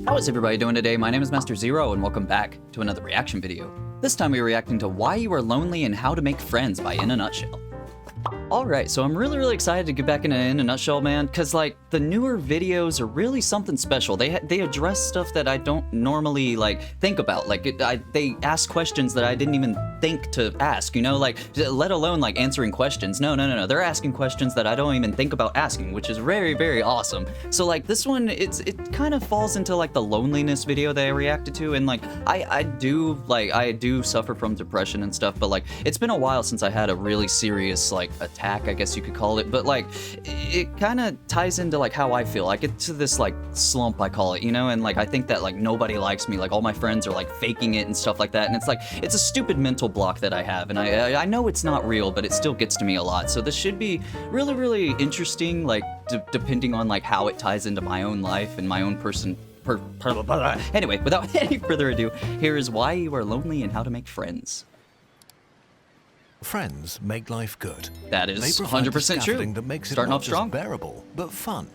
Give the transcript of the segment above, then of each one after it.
How's everybody doing today? My name is Master Zero and welcome back to another reaction video. This time we're reacting to Why You Are Lonely and How to Make Friends by In a Nutshell. Alright, so I'm really excited to get back into In a Nutshell, man, because like the newer videos are really something special. They address stuff that I don't normally like think about. Like they ask questions that I didn't even think to ask, you know, like let alone like answering questions. No. They're asking questions that I don't even think about asking, which is very awesome. So like this one, it kind of falls into like the loneliness video that I reacted to, and like I do suffer from depression and stuff, but like it's been a while since I had a really serious like attack, I guess you could call it, but like it kind of ties into like how I feel. I get to this like slump, I call it, you know, and like I think that like nobody likes me, like all my friends are like faking it and stuff like that, and it's like it's a stupid mental block that I have, and I know it's not real, but it still gets to me a lot. So this should be really interesting, like depending on like how it ties into my own life and my own person. Anyway, without any further ado, here is Why You Are Lonely and How to Make Friends. Friends make life good. That is 100% true. That makes it Starting not off strong. Just bearable, but fun.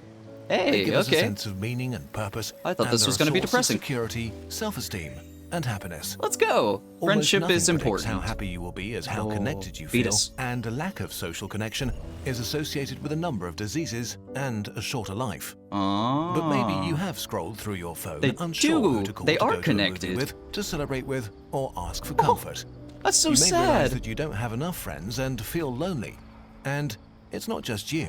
Hey, they give us a okay. sense of meaning and purpose. I thought this was going to be depressing. Security, self-esteem, and happiness. Let's go. Friendship is important. How happy you will be is how connected you feel, and a lack of social connection is associated with a number of diseases and a shorter life. But maybe you have scrolled through your phone, unsure who to call to go to a movie with, to celebrate with, or ask for comfort. That's so sad. You may realize that you don't have enough friends and feel lonely. And it's not just you.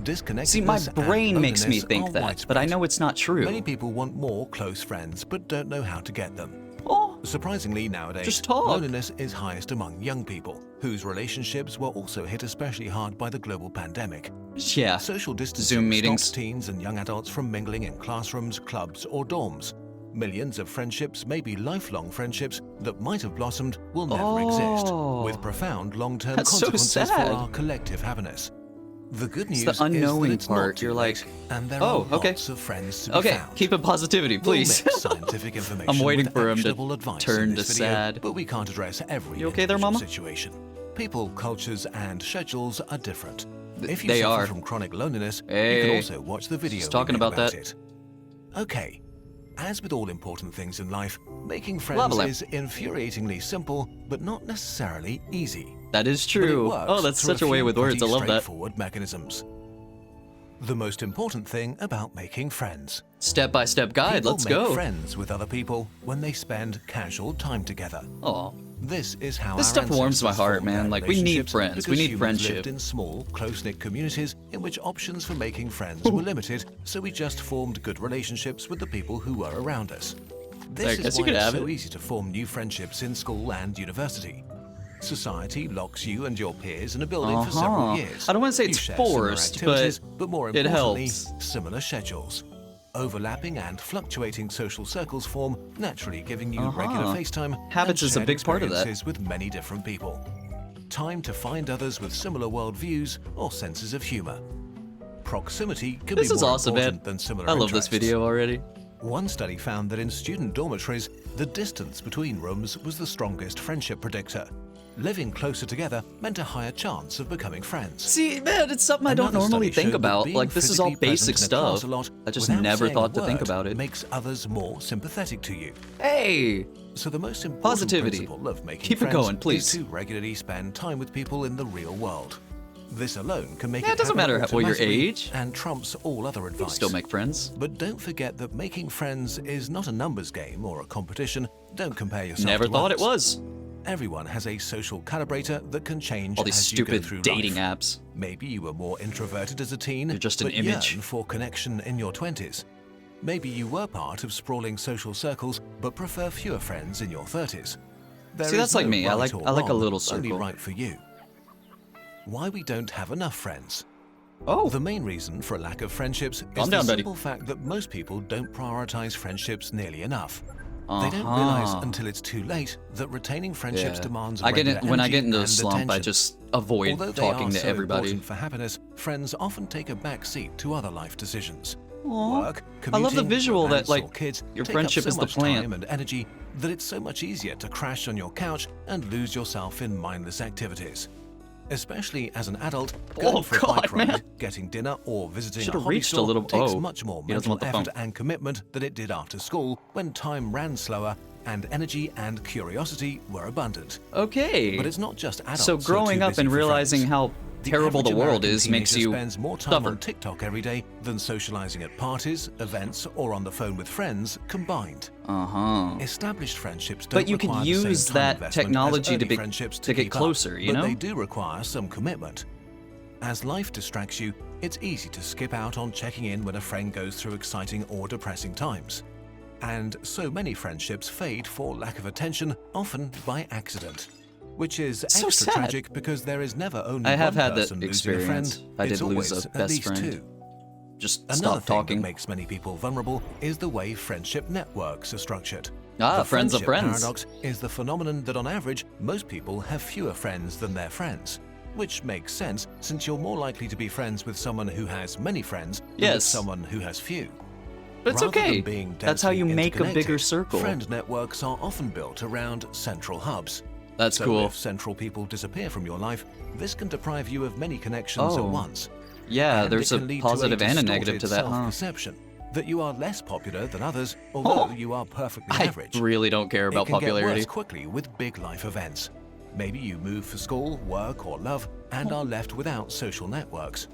Disconnectedness. See, my brain makes me think that, but I know it's not true. Many people want more close friends, but don't know how to get them. Oh, surprisingly, nowadays, loneliness is highest among young people, whose relationships were also hit especially hard by the global pandemic. Yeah. Social distancing Zoom meetings stops teens and young adults from mingling in classrooms, clubs, or dorms. Millions of friendships, maybe lifelong friendships, that might have blossomed will never exist, with profound long-term consequences for our collective happiness. The good news the unknowing is that part. You're like, and there are lots of friends to be found. Keep it positivity, please. Scientific information I'm waiting for him to turn to video, sad. But we can't address every you okay there, Mama? situation. People, cultures, and schedules are different. If you they suffer are. from chronic loneliness, you hey, can also watch the video. She's talking about that. It. Okay. As with all important things in life, making friends is infuriatingly simple, but not necessarily easy. That is true. Oh, that's such a way with words. I love that. Straightforward mechanisms. The most important thing about making friends. Step-by-step guide. Let's go. People make friends with other people when they spend casual time together. Oh. This is how this stuff warms my heart, man. Like, we need friends. We need friendship. Lived in small, close-knit communities in which options for making friends were limited, so we just formed good relationships with the people who were around us. This is why it's so easy to form new friendships in school and university. Society locks you and your peers in a building for several years. I don't want to say it's forced, but more it importantly, helps. Similar schedules. Overlapping and fluctuating social circles form, naturally giving you regular FaceTime. Habits is a big part of that. With many different people. Time to find others with similar worldviews or senses of humor. Proximity can be more important than similar interests. I love this video already. One study found that in student dormitories, the distance between rooms was the strongest friendship predictor. Living closer together meant a higher chance of becoming friends. See, man, it's something I don't normally think about. Like, this is all basic stuff. I just never thought to think about it. Makes others more sympathetic to you. Hey! So the most important principle of making friends going, please. is to regularly spend time with people in the real world. This alone can make it doesn't matter what your age, and trumps all other advice. You still make friends. But don't forget that making friends is not a numbers game or a competition. Don't compare yourself Never to thought others. It was. Everyone has a social calibrator that can change all these as you go stupid through dating life. apps. Maybe you were more introverted as a teen, you're just an but image yearn for connection in your 20s. Maybe you were part of sprawling social circles, but prefer fewer friends in your 30s. See, that's like me. I like a little circle. Only right for you. Why we don't have enough friends? Oh, the main reason for a lack of friendships is the simple fact that most people don't prioritize friendships nearly enough. They don't realize until it's too late that retaining friendships demands when I get into a slump, I just avoid talking to everybody. For happiness, friends often take a back seat to other life decisions. Work, commuting, I love the visual that like kids your friendship is the plan. Time and energy that it's so much easier to crash on your couch and lose yourself in mindless activities. Especially as an adult, going for a bike ride, getting dinner, or visiting a hobby store takes much more mental effort and commitment than it did after school, when time ran slower and energy and curiosity were abundant. Okay. But it's not just adults. So growing up and realizing how terrible the world is makes you spends more time on TikTok every day than socializing at parties, events, or on the phone with friends combined. Established friendships don't require the same time investment. But you could use that technology to get closer, you know? But they do require some commitment. As life distracts you, it's easy to skip out on checking in when a friend goes through exciting or depressing times. And so many friendships fade for lack of attention, often by accident. Which is extra tragic because there is never only one person losing a friend. I did lose a best friend. Two. Just Another stop talking. Thing that makes many people vulnerable is the way friendship networks are structured. The friends of friends. Paradox is the phenomenon that on average, most people have fewer friends than their friends. Which makes sense since you're more likely to be friends with someone who has many friends than with someone who has few. But it's okay. That's how you make a bigger circle. Friend networks are often built around central hubs. That's cool. If central people disappear from your life, this can deprive you of many connections at once. Yeah, there's a positive and a negative to that, self-perception that you are less popular than others, although you are perfectly average. I really don't care about popularity. It can get worse quickly with big life events. Maybe you move for school, work, or love and are left without social networks.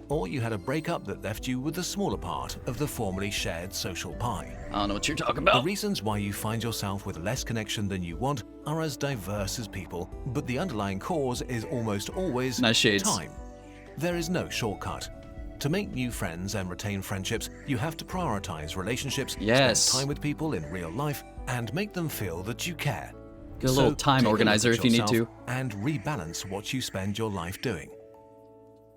Or you had a breakup that left you with the smaller part of the formerly shared social pie. I don't know what you're talking about. The reasons why you find yourself with less connection than you want are as diverse as people, but the underlying cause is almost always time. There is no shortcut. To make new friends and retain friendships, you have to prioritize relationships, spend time with people in real life, and make them feel that you care. Get a little time organizer if you need to. And rebalance what you spend your life doing.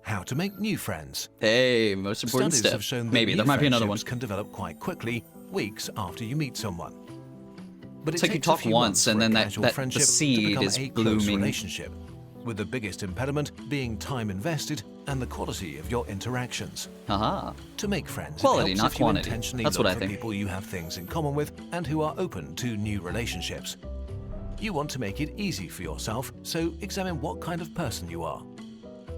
How to make new friends. Hey, most important Studies step. have shown that Maybe there might be another one. Can develop quite quickly, weeks after you meet someone. But it's like you talk once and then that the seed is blooming. Relationship, with the biggest impediment being time invested and the quality of your interactions. To make friends, quality, it helps not if quantity. You intentionally That's look what I for think. People you have things in common with and who are open to new relationships. You want to make it easy for yourself, so examine what kind of person you are.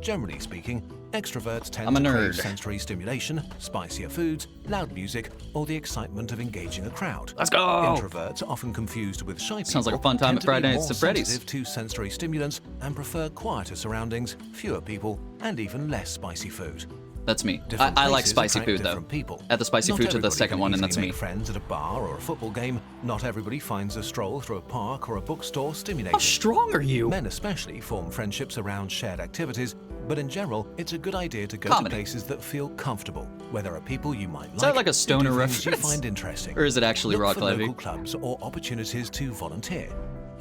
Generally speaking, extroverts tend to crave sensory stimulation, spicier foods, loud music, or the excitement of engaging a crowd. Let's go! Introverts, often confused with shy people, sounds like a fun time at Friday Nights at Freddy's. Sensitive to sensory stimulants and prefer quieter surroundings, fewer people, and even less spicy food. That's me. I like spicy food though. Add the spicy food to the second one, and that's me. Friends at a bar or a football game. Not everybody finds a stroll through a park or a bookstore stimulating. How strong are you? Men especially form friendships around shared activities, but in general, it's a good idea to go to places that feel comfortable, where there are people you might like. Is that like a stoner reference you find interesting, or is it actually rock climbing? climbing? Look for local clubs or opportunities to volunteer.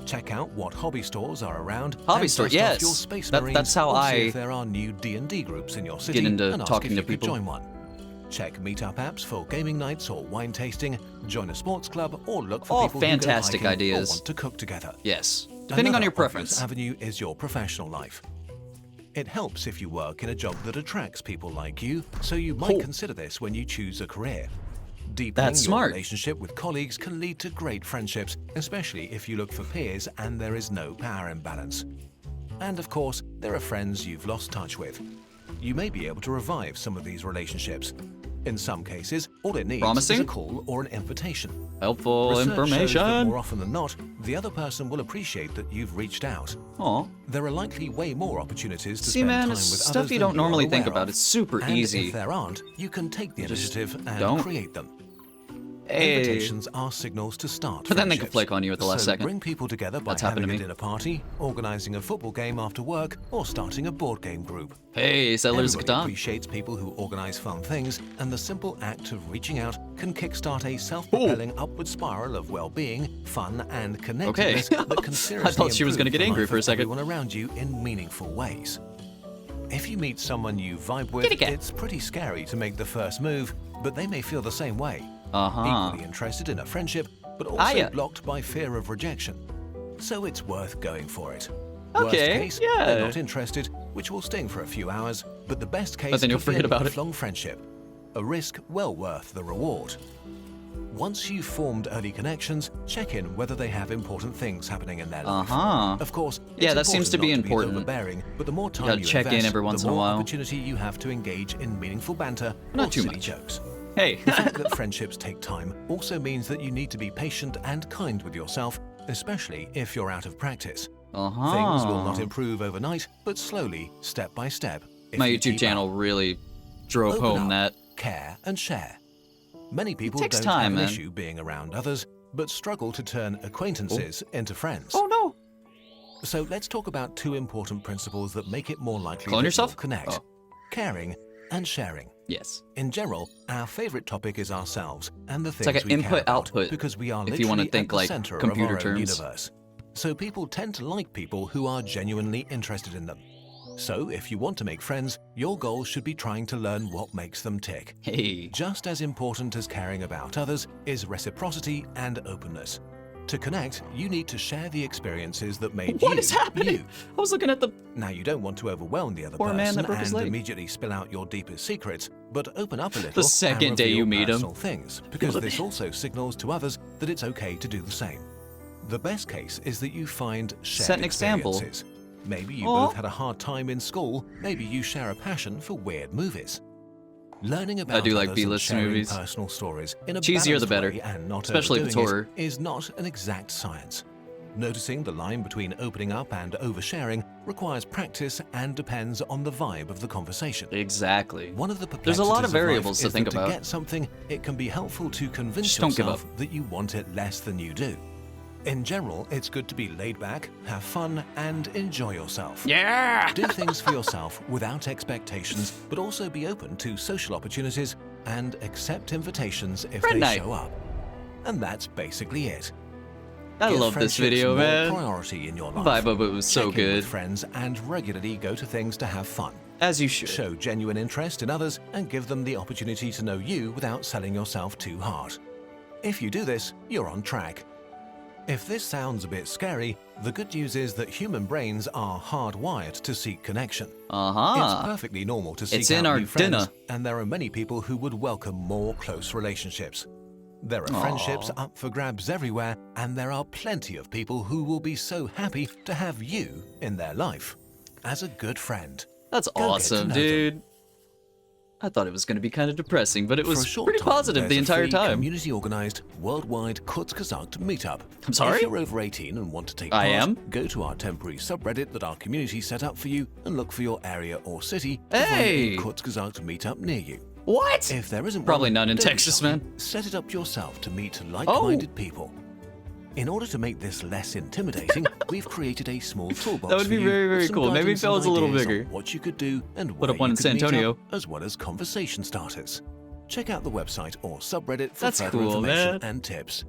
Check out what hobby stores are around. Hobby store, yes. Your space that's how I see if there are new D&D groups in your city get into and talking to if you people. Could join one. Check meetup apps for gaming nights or wine tasting. Join a sports club or look for people fantastic who go hiking ideas. Or want to cook together. Yes, depending on your preference. Avenue is your professional life. It helps if you work in a job that attracts people like you, so you might consider this when you choose a career. Deepening your relationship with colleagues can lead to great friendships, especially if you look for peers and there is no power imbalance. And of course, there are friends you've lost touch with. You may be able to revive some of these relationships. In some cases, all it needs is a call or an invitation. Helpful Research information. shows that more often than not, the other person will appreciate that you've reached out. There are likely way more opportunities to spend time with others stuff you don't normally think about. It's super and easy. If there aren't, you can take the initiative and create them. Hey. Invitations are signals to start. But then they can flake on you at the last second. Bring people together by having a dinner party, organizing a football game after work, or starting a board game group. Hey, Settlers of Everybody Catan. appreciates people who organize fun things, and the simple act of reaching out can kickstart a self-propelling upward spiral of well-being, fun, and connectedness that can seriously I thought she was going to get angry for a second. Everyone around you in meaningful ways. If you meet someone you vibe with, it's pretty scary to make the first move, but they may feel the same way. Equally interested in a friendship, but also blocked by fear of rejection. So it's worth going for it. Worst case, they're not interested, which will sting for a few hours, but the best case then you'll forget about it. Lifelong friendship. A risk well worth the reward. Once you've formed early connections, check in whether they have important things happening in their life. Of course, yeah, that seems to be important. Overbearing, but the more time you check invest, in every once the in a more while. opportunity you have to engage in meaningful banter Not or too silly much. jokes. Hey. The fact that friendships take time also means that you need to be patient and kind with yourself, especially if you're out of practice. Things will not improve overnight, but slowly, step by step. My YouTube channel really drove home that. Care and share. Many people takes don't time, have an man. issue being around others, but struggle to turn acquaintances into friends. Oh no! So let's talk about two important principles that make it more likely Clone that yourself? you'll connect. Oh. Caring and sharing. Yes. In general, our favorite topic is ourselves and the things like an we care about, input-output, because we are if you want to literally think at the like center computer of our own terms. universe. So people tend to like people who are genuinely interested in them. So if you want to make friends, your goal should be trying to learn what makes them tick. Hey. Just as important as caring about others is reciprocity and openness. To connect, you need to share the experiences that made What you is happening? you. I was looking at the... Now, you don't want to overwhelm the other Poor man person that broke his and leg. immediately spill out your deepest secrets, but open up a little The second and day you reveal meet him. personal things, because this also signals to others that it's okay to do the same. The best case is that you find shared Set an example. experiences. Maybe you Aw. both had a hard time in school. Maybe you share a passion for weird movies. Learning about I do like others and B-list sharing movies. personal stories in a Cheesier the balanced better, way and not especially if it's overdoing it horror. is not an exact science. Noticing the line between opening up and oversharing requires practice and depends on the vibe of the conversation. Exactly. One of the There's a lot of perplexities life variables to is think that about. To get something, it can be helpful to convince Just don't give yourself up. that you want it less than you do. In general, it's good to be laid back, have fun, and enjoy yourself. Yeah! Do things for yourself without expectations, but also be open to social opportunities and accept invitations if Friend they night. show up. And that's basically it. I Give love this friendships video, more man. priority in your life. Vibe of it was so Check in with good. friends and regularly go to things to have fun. As you should. Show genuine interest in others and give them the opportunity to know you without selling yourself too hard. If you do this, you're on track. If this sounds a bit scary, the good news is that human brains are hardwired to seek connection. It's perfectly normal to seek It's in out our new friends, dinner. and there are many people who would welcome more close relationships. There are friendships up for grabs everywhere, and there are plenty of people who will be so happy to have you in their life as a good friend. That's Go get to awesome, know dude. I thought it was going to be kind of depressing, but it For a was short pretty time, positive there's the a entire free time. community-organized, worldwide Kurzgesagt meetup. I'm sorry? If you're over 18 and want to take I part, am? go to our temporary subreddit that our community set up for you and look for your area or city to Hey! find a Kurzgesagt meetup near you. What? If there isn't Probably one, none in don't be Texas, shy. man. Oh! Set it up yourself to meet like-minded people. In order to make this less intimidating, we've created a small toolbox. That would be for you very, with very some cool. Maybe guidance if it was and a little ideas on bigger. What you could do and Put where up one you in could San meet up, Antonio. as well as conversation starters. Check out the website or subreddit for That's further cool, information man. and tips.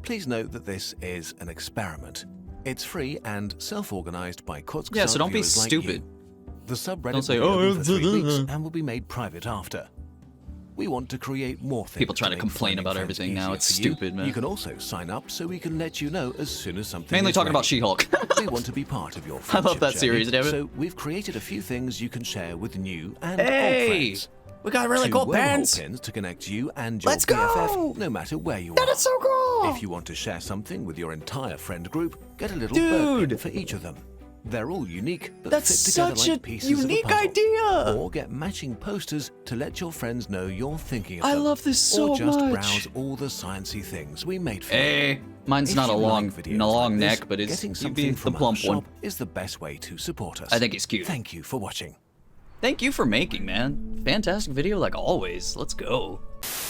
Please note that this is an experiment. It's free and self-organized by Kurzgesagt Yeah, so don't be viewers like stupid. you. The subreddit Don't say, will be "Oh, open for 3 weeks it's and will be made private after. We want to create more things. People try to make complain finding about friends everything now. easier It's for you. stupid, man. You can also sign up so we can let you know as soon as something Mainly is talking about ready. She-Hulk. We want to be part of your I friendship love that journey, series, damn it. So we've created a few things you can share with new and old Hey! friends. We got really 2 cool wormhole pens. pins to connect you and your Let's go! BFF, no matter where you are. That is so cool! If you want to share something with your entire friend group, get a little Dude! bird pin for each of them. They're all unique, but That's fit together such like a pieces of unique a puzzle. idea! Or get matching posters to let your friends know you're thinking of I them. love this so Or just much. browse all the sciencey things we made for you. Hey, mine's If not a you long, like videos a long like this, neck, but it's getting you'd something be the from our plump one. shop is the best way to support us. I think it's cute. Thank you for watching. Thank you for making, man. Fantastic video like always. Let's go.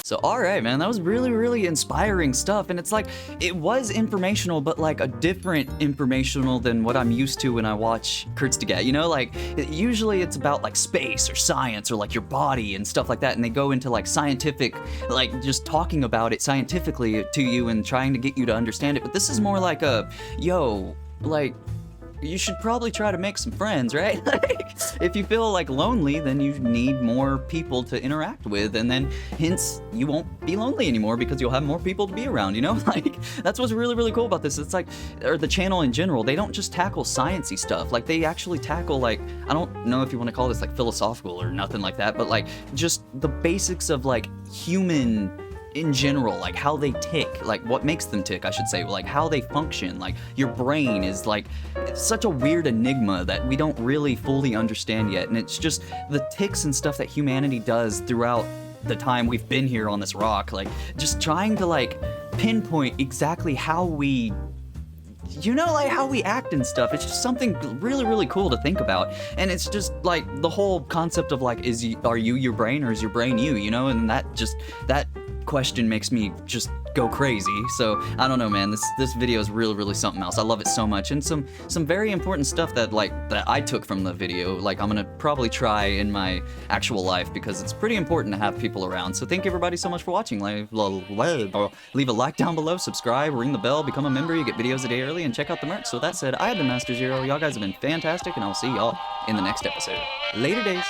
So, alright, man, that was really, really inspiring stuff. And it's like, it was informational, but like a different informational than what I'm used to when I watch Kurzgesagt. You know, like, usually it's about like space or science or like your body and stuff like that. And they go into like scientific, like just talking about it scientifically to you and trying to get you to understand it. But this is more like a, yo, like, you should probably try to make some friends, right? Like, if you feel like lonely, then you need more people to interact with, and then hence you won't be lonely anymore because you'll have more people to be around, you know? Like, that's what's really, really cool about this. It's like, or the channel in general, they don't just tackle sciencey stuff. Like, they actually tackle, like, I don't know if you want to call this like philosophical or nothing like that, but like just the basics of like human in general, like how they tick, like what makes them tick, I should say, like how they function. Like your brain is like such a weird enigma that we don't really fully understand yet, and it's just the ticks and stuff that humanity does throughout the time we've been here on this rock, like just trying to like pinpoint exactly how we, you know, like how we act and stuff. It's just something really, really cool to think about. And it's just like the whole concept of like, are you your brain or is your brain you, you know? And that question makes me just go crazy. So I don't know, man, this video is really, really something else. I love it so much, and some very important stuff that I took from the video, like I'm gonna probably try in my actual life, because it's pretty important to have people around. So thank you everybody so much for watching. Leave a like down below, subscribe, ring the bell, become a member. You get videos a day early, and check out the merch. So with that said, I have been Master Zero. Y'all guys have been fantastic, and I'll see y'all in the next episode. Later days.